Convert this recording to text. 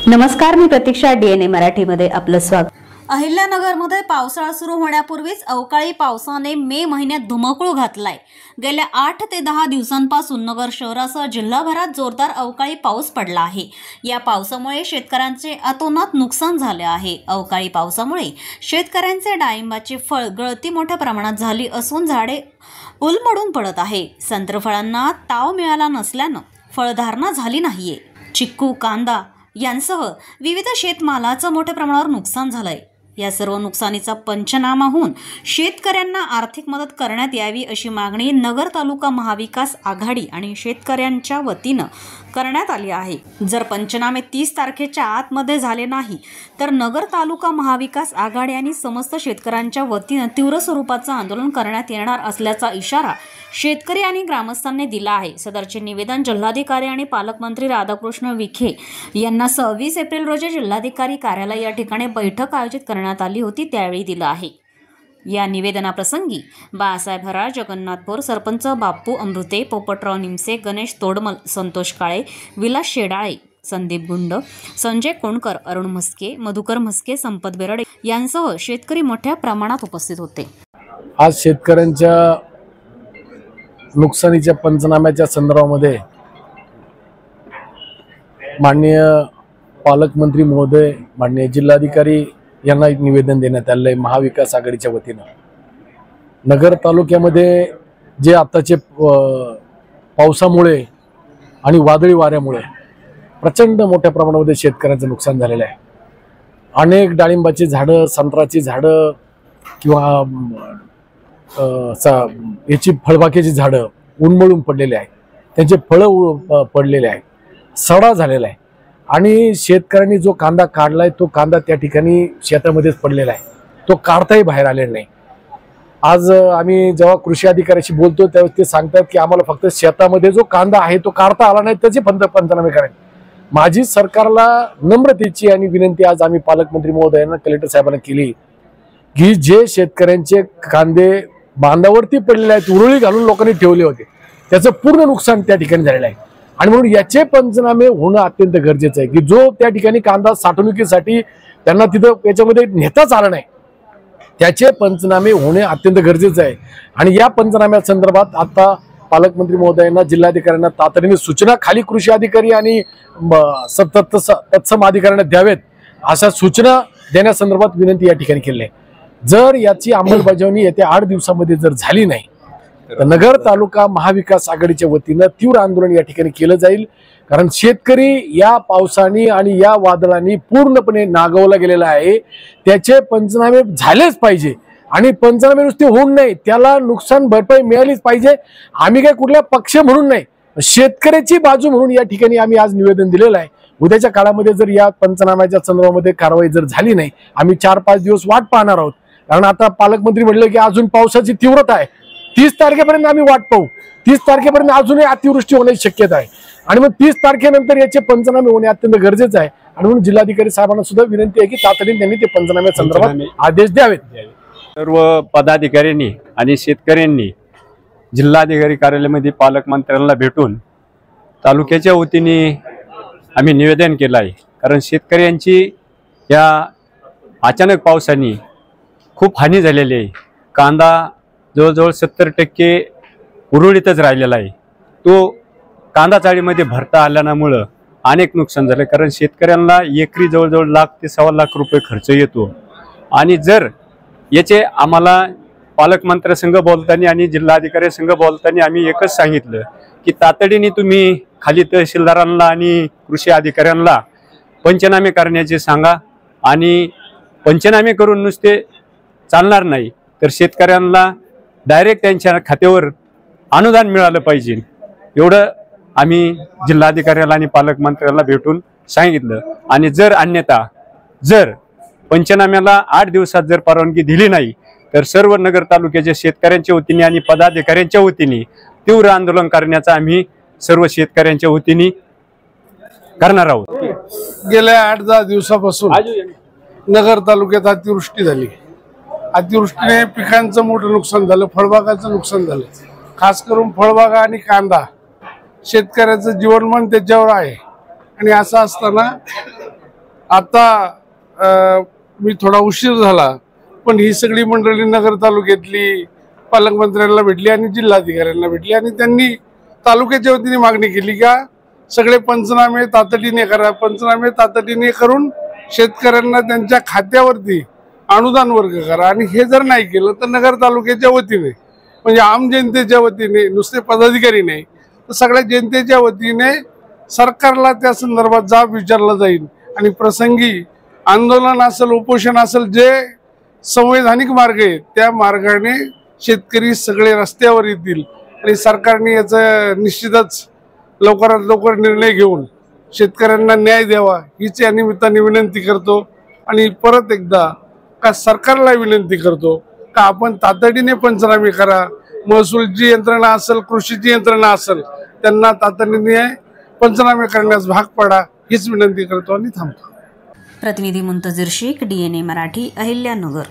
नमस्कार, मी प्रतीक्षा. DNA मराठीमध्ये आपलं स्वागत. अहिल्यानगरमध्ये पावसाळा सुरू होण्यापूर्वीच अवकाळी पावसाने मे महिन्यात धुमाकूळ घातलाय. गेल्या 8 ते 10 दिवसांपासून नगर शहरासह जिल्हाभरात जोरदार अवकाळी पाऊस पडला आहे. या पावसामुळे शेतकऱ्यांचे अतोनात नुकसान झाले आहे. अवकाळी पावसामुळे शेतकऱ्यांचे डाळिंबाची फळ गळती मोठ्या प्रमाणात झाली असून झाडे उलमडून पडत आहे. संत्रफळांना ताव मिळाला नसल्यानं फळधारणा झाली नाहीये. चिक्कू, कांदा यांसह विविध शेतमालाचं मोठ्या प्रमाणावर नुकसान झालंय. या सर्व नुकसानीचा पंचनामा होऊन शेतकऱ्यांना आर्थिक मदत करण्यात यावी अशी मागणी नगर तालुका महाविकास आघाडी आणि शेतकऱ्यांच्या वतीनं करण्यात आली आहे. जर पंचनामे 30 तारखेच्या आतमध्ये झाले नाही तर नगर तालुका महाविकास आघाडी आणि समस्त शेतकऱ्यांच्या वतीनं तीव्र स्वरूपाचं आंदोलन करण्यात येणार असल्याचा इशारा शेतकरी आणि ग्रामस्थांनी दिला आहे. सदरचे निवेदन जिल्हाधिकारी आणि पालकमंत्री राधाकृष्ण विखे यांना 26 एप्रिल रोजी जिल्हाधिकारी कार्यालय या ठिकाणी बैठक आयोजित करण्यात आली होती त्यावेळी दिलं आहे. या निवेदनाप्रसंगी बाळासाहेब हराळ, जगन्नाथ पोर, सरपंच बाप्पू अमृते, पोपटराव निमसे, गणेश तोडमल, संतोष काळे, विलास शेडाळे, संदीप गुंड, संजय कोणकर, अरुण म्हस्के, मधुकर म्हस्के, संपत बेरडे यांसह शेतकरी मोठ्या प्रमाणात उपस्थित होते. आज शेतकऱ्यांच्या नुकसानीच्या पंचनाम्याच्या संदर्भामध्ये माननीय पालकमंत्री महोदय, माननीय जिल्हाधिकारी यांना एक निवेदन देण्यात आले आहे. महाविकास आघाडीच्या वतीनं नगर तालुक्यामध्ये जे आताचे पावसामुळे आणि वादळी वाऱ्यामुळे प्रचंड मोठ्या प्रमाणामध्ये शेतकऱ्यांचं नुकसान झालेलं आहे. अनेक डाळिंबाची झाडं, संत्र्याची झाडं किंवा याची फळबागेची झाडं उन्मळून पडलेली आहेत. त्यांचे फळं पडलेले आहेत, सडा झालेला आहे. आणि शेतकऱ्यांनी जो कांदा काढलाय तो कांदा त्या ठिकाणी शेतामध्येच पडलेला आहे, तो काढताही बाहेर आलेला नाही. आज आम्ही जेव्हा कृषी अधिकाऱ्याशी बोलतो त्यावेळेस ते सांगतात की आम्हाला फक्त शेतामध्ये जो कांदा आहे तो काढता आला नाही त्याचे पंचनामे करायचे. माझी सरकारला नम्रतेची आणि विनंती आज आम्ही पालकमंत्री महोदयांना, कलेक्टर साहेबांना केली की जे शेतकऱ्यांचे कांदे बांधावरती पडलेले आहेत, उरुळी घालून लोकांनी ठेवले होते, त्याचं पूर्ण नुकसान त्या ठिकाणी झालेलं आहे. आणि म्हणून याचे पंचनामे होणं अत्यंत गरजेचं आहे की जो त्या ठिकाणी कांदा साठवणुकीसाठी त्यांना तिथं याच्यामध्ये नेताच आलं नाही, त्याचे पंचनामे होणे अत्यंत गरजेचं आहे. आणि या पंचनाम्या संदर्भात आता पालकमंत्री महोदयांना, जिल्हाधिकाऱ्यांना तातडीने सूचना खाली कृषी अधिकारी आणि तत्सम अधिकाऱ्यांना द्यावेत अशा सूचना देण्यासंदर्भात विनंती या ठिकाणी केली आहे. जर याची अंमलबजावणी येत्या 8 दिवसामध्ये जर झाली नाही तर नगर तालुका महाविकास आघाडीच्या वतीनं तीव्र आंदोलन या ठिकाणी केलं जाईल. कारण शेतकरी या पावसाने आणि या वादळाने पूर्णपणे नागवला गेलेला आहे. त्याचे पंचनामे झालेच पाहिजे आणि पंचनामे नुसते होऊन नाही, त्याला नुकसान भरपाई मिळालीच पाहिजे. आम्ही काय कुठल्या पक्ष म्हणून नाही, शेतकऱ्याची बाजू म्हणून या ठिकाणी आम्ही आज निवेदन दिलेलं आहे. उद्याच्या काळामध्ये जर या पंचनाम्याच्या संदर्भामध्ये कारवाई जर झाली नाही, आम्ही 4-5 दिवस वाट पाहणार आहोत. कारण आता पालकमंत्री म्हणले की अजून पावसाची तीव्रता आहे, 30 तारखेपर्यंत आम्ही वाट पाहू. 30 तारखेपर्यंत अजूनही अतिवृष्टी होण्याची शक्यता आहे आणि मग 30 तारखेनंतर याचे पंचनामे होणे अत्यंत गरजेचं आहे. आणि म्हणून जिल्हाधिकारी साहेबांना सुद्धा विनंती आहे की तातडीने त्यांनी ते पंचनाम्या संदर्भात आदेश द्यावेत. सर्व पदाधिकाऱ्यांनी आणि शेतकऱ्यांनी जिल्हाधिकारी कार्यालयामध्ये पालकमंत्र्यांना भेटून तालुक्याच्या वतीने आम्ही निवेदन केलं आहे. कारण शेतकऱ्यांची या अचानक पावसाने खूप हानी झालेली आहे. कांदा जवळजवळ 70% उरुळीतच राहिलेला आहे. तो कांदा चाळीमध्ये भरता आल्यामुळं अनेक नुकसान झालं. कारण शेतकऱ्यांना एकरी जवळजवळ लाख ते 1.25 लाख रुपये खर्च येतो. आणि जर याचे आम्हाला पालकमंत्र्यांसंग बोलताना आणि जिल्हाधिकाऱ्यांसंग बोलताना आम्ही एकच सांगितलं की तातडीने तुम्ही खाली तहसीलदारांना आणि कृषी अधिकाऱ्यांना पंचनामे करण्याचे सांगा. आणि पंचनामे करून नुसते चालणार नाही तर शेतकऱ्यांना डायरेक्ट त्यांच्या खात्यावर अनुदान मिळालं पाहिजे, एवढं आम्ही जिल्हाधिकाऱ्याला आणि पालकमंत्र्याला भेटून सांगितलं. आणि जर अन्यथा जर पंचनाम्याला 8 दिवसात जर परवानगी दिली नाही तर सर्व नगर तालुक्याच्या शेतकऱ्यांच्या वतीने आणि पदाधिकाऱ्यांच्या वतीने तीव्र आंदोलन करण्याचा आम्ही सर्व शेतकऱ्यांच्या वतीने करणार आहोत. गेल्या 8-10 दिवसापासून नगर तालुक्यात अतिवृष्टी झाली. अतिवृष्टीने पिकांचं मोठं नुकसान झालं, फळबागाचं नुकसान झालं. खास करून फळबागा आणि कांदा शेतकऱ्याचं जीवनमान त्याच्यावर आहे. आणि असं असताना आता मी थोडा उशीर झाला, पण ही सगळी मंडळी नगर तालुक्यातली पालकमंत्र्यांना भेटली आणि जिल्हाधिकाऱ्यांना भेटली आणि त्यांनी तालुक्याच्या वतीने मागणी केली का सगळे पंचनामे तातडीने करा, पंचनामे तातडीने करून शेतकऱ्यांना त्यांच्या खात्यावरती अनुदान वर्ग करा. आणि हे जर नाही केलं तर नगर तालुक्याच्या वतीने म्हणजे आम जनतेच्या वतीने, नुसते पदाधिकारी नाही तर सगळ्या जनतेच्या वतीने सरकारला त्या संदर्भात जाब विचारला जाईल आणि प्रसंगी आंदोलन असेल, उपोषण असेल, जे संवैधानिक मार्ग आहे त्या मार्गाने शेतकरी सगळे रस्त्यावर येतील आणि सरकारने याचा निश्चितच लवकरात लवकर निर्णय घेऊन शेतकऱ्यांना न्याय द्यावा हीच या निमित्ताने विनंती करतो. आणि परत एकदा का सरकारला विनंती करतो का आपण तातडीने पंचनामे करा. महसूलची यंत्रणा असेल, कृषीची यंत्रणा असेल, त्यांना तातडीने पंचनामे करण्यास भाग पडा हीच विनंती करतो आणि थांबतो. प्रतिनिधी मुंतजीर शेख, DNA मराठी, अहिल्यानगर.